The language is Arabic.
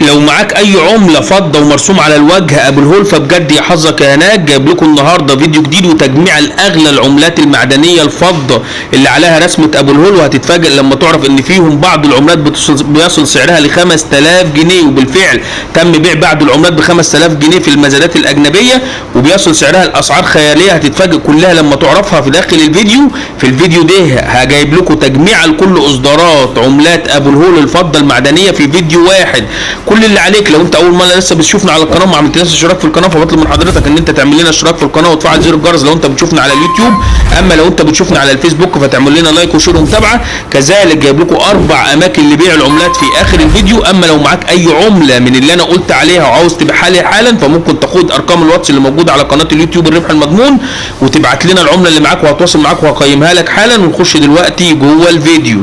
لو معاك اي عمله فضه ومرسوم على الوجه ابو الهول فبجد يا حظك يا هناك. جايب لكم النهارده فيديو جديد وتجميع الاغلى العملات المعدنيه الفضه اللي عليها رسمه ابو الهول، وهتتفاجئ لما تعرف ان فيهم بعض العملات بيصل سعرها ل 5000 جنيه، وبالفعل تم بيع بعض العملات ب 5000 جنيه في المزادات الاجنبيه، وبيصل سعرها لاسعار خياليه هتتفاجئ كلها لما تعرفها في داخل الفيديو. في الفيديو ده هجايب لكم تجميع لكل اصدارات عملات ابو الهول الفضه المعدنيه في فيديو واحد. كل اللي عليك لو انت اول مره لسه بتشوفنا على القناه وما عملتلناش اشتراك في القناه، فبطلب من حضرتك ان انت تعمل لنا اشتراك في القناه وتفعل زر الجرس لو انت بتشوفنا على اليوتيوب. اما لو انت بتشوفنا على الفيسبوك فتعمل لنا لايك وشير ومتابعه. كذلك جايب لكم 4 اماكن لبيع العملات في اخر الفيديو. اما لو معاك اي عمله من اللي انا قلت عليها وعاوز تبيعها حالا، فممكن تاخد ارقام الواتس اللي موجوده على قناه اليوتيوب الربح المضمون وتبعت لنا العمله اللي معاك وهتواصل معاك وهقيمها لك حالا. ونخش دلوقتي جوه الفيديو.